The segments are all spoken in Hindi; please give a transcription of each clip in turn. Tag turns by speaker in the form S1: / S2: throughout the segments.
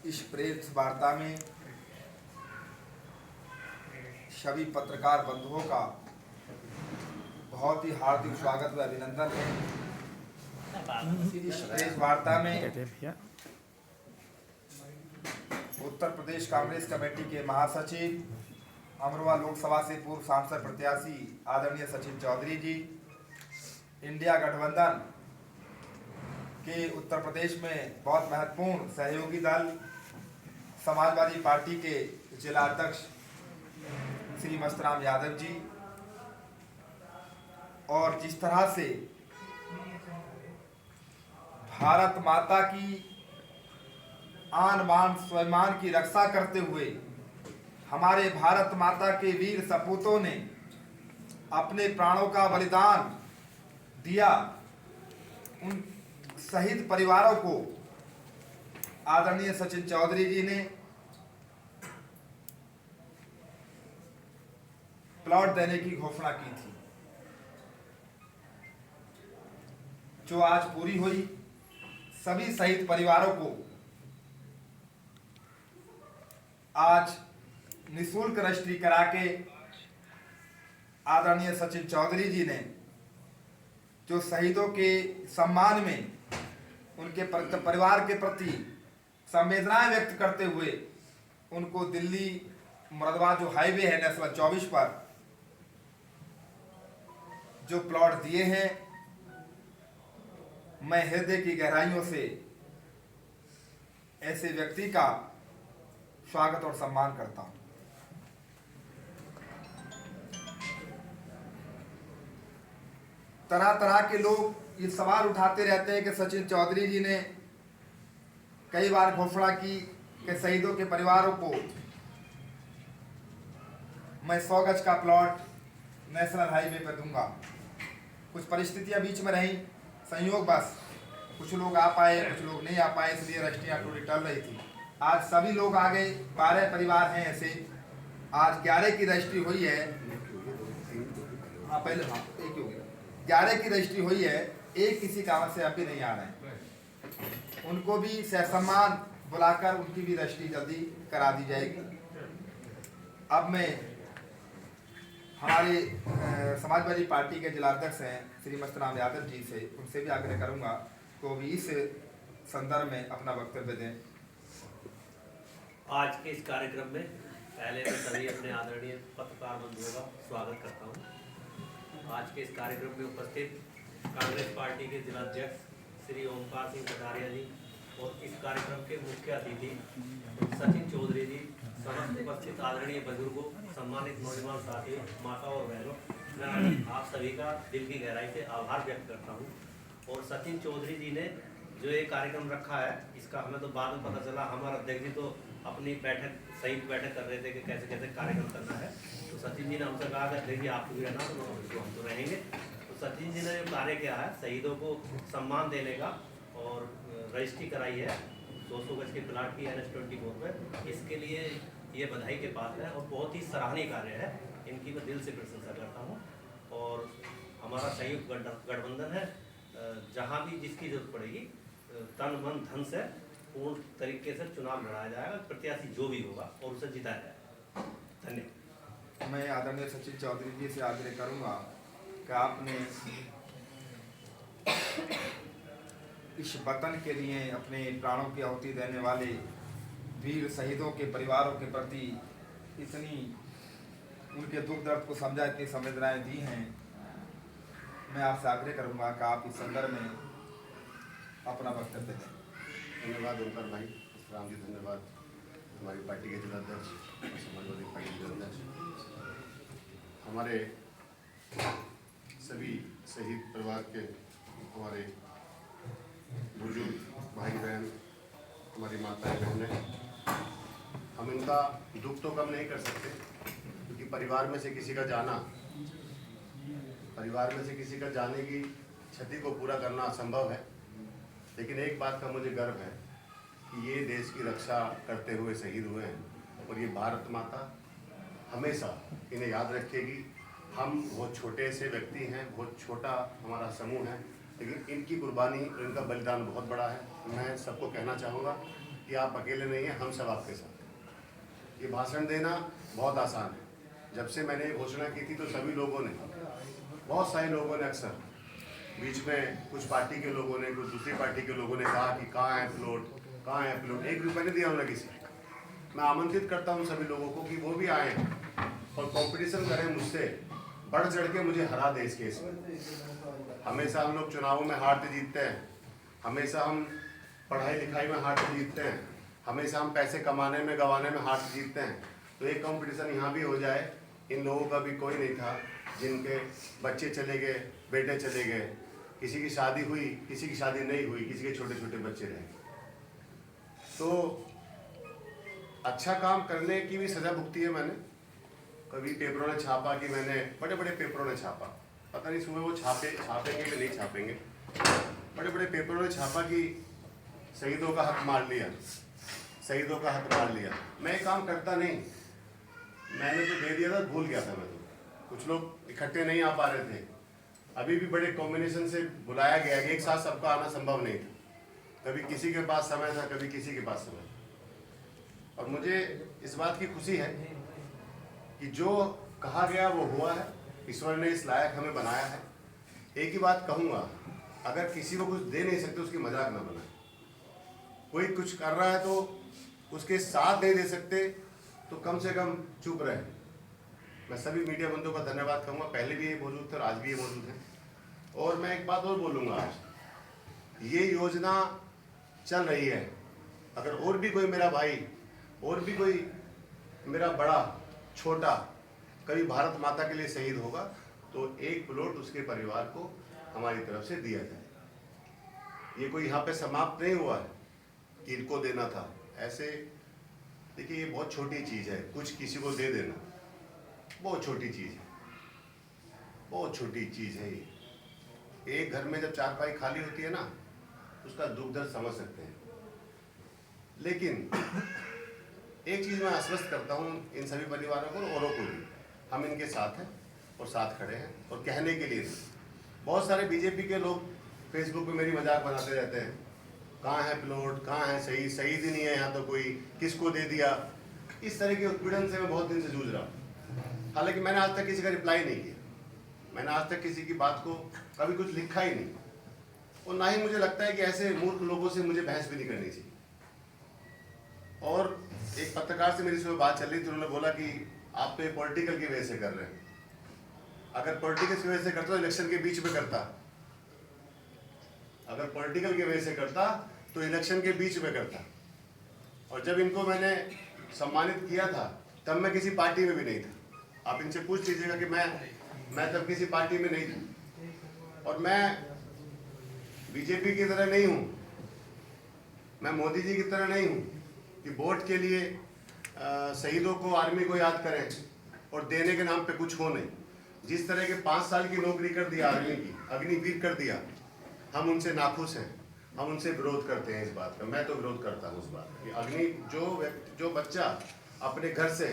S1: इस प्रेस वार्ता में सभी पत्रकार बंधुओं का बहुत ही हार्दिक स्वागत व अभिनंदन है। इस प्रेस वार्ता में उत्तर प्रदेश कांग्रेस कमेटी के महासचिव, अमरोहा लोकसभा से पूर्व सांसद प्रत्याशी आदरणीय सचिन चौधरी जी, इंडिया गठबंधन के उत्तर प्रदेश में बहुत महत्वपूर्ण सहयोगी दल समाजवादी पार्टी के जिला अध्यक्ष श्री मस्तराम यादव जी, और जिस तरह से भारत माता की आन बान स्वाभिमान की रक्षा करते हुए हमारे भारत माता के वीर सपूतों ने अपने प्राणों का बलिदान दिया, उन शहीद परिवारों को आदरणीय सचिन चौधरी जी ने प्लॉट देने की घोषणा की थी, जो आज पूरी हुई। सभी शहीद परिवारों को आज निःशुल्क रजिस्ट्री करा के आदरणीय सचिन चौधरी जी ने, जो शहीदों के सम्मान में उनके परिवार के प्रति संवेदनाएं व्यक्त करते हुए उनको दिल्ली मुरादाबाद जो हाईवे है नेशनल 24 पर जो प्लॉट दिए हैं, मैं हृदय की गहराइयों से ऐसे व्यक्ति का स्वागत और सम्मान करता हूं। तरह तरह के लोग ये सवाल उठाते रहते हैं कि सचिन चौधरी जी ने कई बार घोषणा की कि शहीदों के परिवारों को मैं 100 गज का प्लॉट नेशनल हाईवे पर दूंगा। कुछ परिस्थितियां बीच में रही, संयोग बस कुछ लोग आ पाए, कुछ लोग नहीं आ पाए, इसलिए रजिस्ट्रियां थोड़ी टल रही थी। आज सभी लोग आ गए, 12 परिवार हैं ऐसे। आज 11 की रजिस्ट्री हुई है। पहले एक हो गया, 11 की रजिस्ट्री हुई है, एक किसी कारण से अभी नहीं आ रहे हैं। उनको भी सहसम्मान बुलाकर उनकी भी रजिस्ट्री जल्दी करा दी जाएगी। अब मैं हमारे समाजवादी पार्टी के जिलाध्यक्ष हैं श्री मस्तराम यादव जी से, उनसे भी आग्रह करूंगा तो भी इस संदर्भ में अपना वक्तव्य दें।
S2: आज के इस कार्यक्रम में पहले मैं सभी अपने आदरणीय पत्रकार बंधुओं का स्वागत करता हूं। आज के इस कार्यक्रम में उपस्थित कांग्रेस पार्टी के जिलाध्यक्ष श्री ओमकार सिंह कटारिया जी और इस कार्यक्रम के मुख्य अतिथि सचिन चौधरी जी, समस्त उपस्थित आदरणीय बुजुर्गों, सम्मानित नौजवान साथी, माता और बहनों, मैं आप सभी का दिल की गहराई से आभार व्यक्त करता हूं। और सचिन चौधरी जी ने जो ये कार्यक्रम रखा है, इसका हमें तो बाद में पता चला, हमारे अध्यक्ष जी तो अपनी बैठक संयुक्त बैठक कर रहे थे कि कैसे कैसे कार्यक्रम करना है। तो सचिन जी ने हमसे कहा कि अध्यक्ष जी आपको भी रहना, तो हम तो रहेंगे। तो सचिन जी ने जो कार्य किया है, शहीदों को सम्मान देने का, और रजिस्ट्री कराई है 200 गज के प्लाट की NH-24 पर, इसके लिए ये बधाई के पात्र है और बहुत ही सराहनीय कार्य है। इनकी मैं दिल से प्रशंसा करता हूँ। और हमारा संयुक्त गठबंधन है, जहाँ भी जिसकी जरूरत पड़ेगी तन मन धन से पूर्ण तरीके से चुनाव लड़ाया जाएगा, प्रत्याशी जो भी होगा और उसे जिताया जाएगा। धन्यवाद।
S1: मैं आदरणीय सचिन चौधरी जी से आग्रह करूंगा कि आपने इस वतन के लिए अपने प्राणों की आहुति देने वाले वीर शहीदों के परिवारों के प्रति इतनी उनके दुख दर्द को समझा, इतनी संवेदनाएं दी हैं। मैं आपसे आग्रह करूंगा कि आप इस संदर्भ में अपना वक्तव्य दें।
S3: धन्यवाद ओंकार भाई, राम जी धन्यवाद। हमारी पार्टी के जिलाध्यक्ष और समाजवादी पार्टी के जिलाध्यक्ष, हमारे सभी शहीद परिवार के हमारे बुजुर्ग भाई बहन, हमारी माताएं बहनें, हम इनका दुख तो कम नहीं कर सकते, क्योंकि परिवार में से किसी का जाने की क्षति को पूरा करना असंभव है। लेकिन एक बात का मुझे गर्व है कि ये देश की रक्षा करते हुए शहीद हुए हैं, और ये भारत माता हमेशा इन्हें याद रखेगी। हम बहुत छोटे से व्यक्ति हैं, बहुत छोटा हमारा समूह है, लेकिन इनकी कुर्बानी और इनका बलिदान बहुत बड़ा है। मैं सबको कहना चाहूँगा कि आप अकेले नहीं हैं, हम सब आपके साथ हैं। ये भाषण देना बहुत आसान है। जब से मैंने ये घोषणा की थी तो सभी लोगों ने, बहुत सारे लोगों ने, अक्सर बीच में कुछ पार्टी के लोगों ने, कुछ दूसरी पार्टी के लोगों ने कहा कि कहाँ है प्लॉट, कहाँ है प्लॉट। 1 रुपये नहीं दिया उन्होंने किसी। मैं आमंत्रित करता हूँ सभी लोगों को कि वो भी आएँ और कंपटीशन करें मुझसे, बढ़ चढ़ के मुझे हरा दे इस केस में। हमेशा हम लोग चुनावों में हारते जीतते हैं, हमेशा हम पढ़ाई लिखाई में हारते जीतते हैं, हमेशा हम पैसे कमाने में गंवाने में हारते जीतते हैं। तो एक कंपटीशन यहाँ भी हो जाए। इन लोगों का भी कोई नहीं था जिनके बच्चे चले गए, बेटे चले गए, किसी की शादी हुई, किसी की शादी नहीं हुई, किसी के छोटे छोटे बच्चे रहे। तो अच्छा काम करने की भी सजा भुगती है मैंने। कभी पेपरों ने छापा कि मैंने, बड़े बड़े पेपरों ने छापा, पता नहीं सुबह वो छापेंगे कि नहीं छापेंगे, बड़े बड़े पेपरों ने छापा कि शहीदों का हक मार लिया, शहीदों का हक मार लिया। मैं काम करता नहीं, मैंने तो दे दिया था, भूल गया था मैं तो। कुछ लोग इकट्ठे नहीं आ पा रहे थे, अभी भी बड़े कॉम्बिनेशन से बुलाया गया, एक साथ सबका आना संभव नहीं था। कभी किसी के पास समय था, कभी किसी के पास समय। और मुझे इस बात की खुशी है कि जो कहा गया वो हुआ है। ईश्वर ने इस लायक हमें बनाया है। एक ही बात कहूँगा, अगर किसी को कुछ दे नहीं सकते उसकी मजाक ना बनाए। कोई कुछ कर रहा है तो उसके साथ नहीं दे सकते तो कम से कम चुप रहे। मैं सभी मीडिया बंधुओं का धन्यवाद कहूँगा, पहले भी ये मौजूद थे और आज भी ये मौजूद हैं। और मैं एक बात और बोलूँगा, आज ये योजना चल रही है। अगर और भी कोई मेरा भाई, और भी कोई मेरा बड़ा छोटा कभी भारत माता के लिए शहीद होगा तो 1 प्लॉट उसके परिवार को हमारी तरफ से दिया जाए। ये कोई यहाँ पे समाप्त नहीं हुआ है कि इनको देना था। ऐसे देखिए, ये बहुत छोटी चीज़ है, कुछ किसी को दे देना बहुत छोटी चीज़ है, बहुत छोटी चीज़ है ये। एक घर में जब चारपाई खाली होती है ना, उसका दुख दर्द समझ सकते हैं। लेकिन एक चीज़ मैं आश्वस्त करता हूँ इन सभी परिवारों को और औरों को भी, हम इनके साथ हैं और साथ खड़े हैं। और कहने के लिए बहुत सारे बीजेपी के लोग फेसबुक पे मेरी मजाक बनाते रहते हैं, कहाँ है प्लॉट, कहाँ है शहीद, शहीद ही नहीं है यहाँ तो कोई, किसको दे दिया। इस तरह के उत्पीड़न से मैं बहुत दिन से जूझ रहा हूँ। हालांकि मैंने आज तक किसी का रिप्लाई नहीं किया, मैंने आज तक किसी की बात को कभी कुछ लिखा ही नहीं, और ना ही मुझे लगता है कि ऐसे मूर्ख लोगों से मुझे बहस भी नहीं करनी चाहिए। और एक पत्रकार से मेरी सुबह बात चल रही थी, उन्होंने बोला कि आप तो ये पॉलिटिकल की वजह से कर रहे हैं। अगर पॉलिटिकल की वजह से करता तो इलेक्शन के बीच में करता, अगर पॉलिटिकल की वजह से करता तो इलेक्शन के बीच में करता। और जब इनको मैंने सम्मानित किया था तब मैं किसी पार्टी में भी नहीं था। आप इनसे पूछ लीजिएगा कि मैं तब किसी पार्टी में नहीं था। और मैं बीजेपी की तरह नहीं हूँ, मैं मोदी जी की तरह नहीं हूँ कि वोट के लिए शहीदों को, आर्मी को याद करें और देने के नाम पे कुछ हो नहीं। जिस तरह के 5 साल की नौकरी कर दिया आर्मी की, अग्निवीर कर दिया, हम उनसे नाखुश हैं, हम उनसे विरोध करते हैं इस बात का। मैं तो विरोध करता हूँ इस बात का कि अग्नि जो बच्चा अपने घर से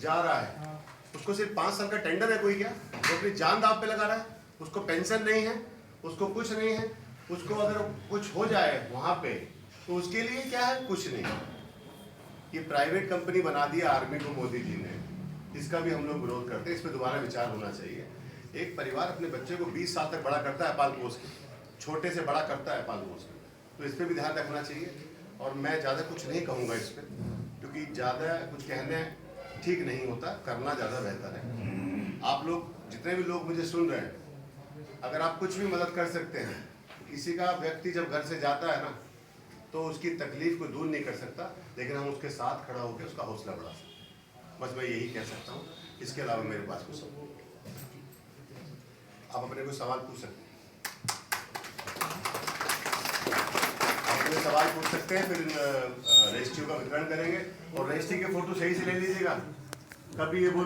S3: जा रहा है उसको सिर्फ 5 साल का टेंडर है कोई क्या, वो अपनी जान दांव पे लगा रहा है, उसको पेंशन नहीं है, उसको कुछ नहीं है, उसको अगर कुछ हो जाए वहाँ पे तो उसके लिए क्या है, कुछ नहीं। ये प्राइवेट कंपनी बना दिया आर्मी को मोदी जी ने, इसका भी हम लोग विरोध करते हैं। इस पर दोबारा विचार होना चाहिए। एक परिवार अपने बच्चे को 20 साल तक बड़ा करता है पाल पोस के, छोटे से बड़ा करता है पाल पोस के, तो इस पर भी ध्यान रखना चाहिए। और मैं ज़्यादा कुछ नहीं कहूँगा इस पर, क्योंकि ज़्यादा कुछ कहने ठीक नहीं होता, करना ज़्यादा बेहतर है। आप लोग जितने भी लोग मुझे सुन रहे हैं, अगर आप कुछ भी मदद कर सकते हैं, किसी का व्यक्ति जब घर से जाता है ना तो उसकी तकलीफ को दूर नहीं कर सकता, लेकिन हम उसके साथ खड़ा होकर उसका हौसला बढ़ा सकते हैं। बस मैं यही कह सकता हूँ, इसके अलावा मेरे पास कुछ आप अपने कोई सवाल पूछ सकते हैं, आप अपने सवाल पूछ सकते हैं, फिर रजिस्ट्रियों का वितरण करेंगे। और रजिस्ट्री के फोटो सही से ले लीजिएगा, कभी ये बोलो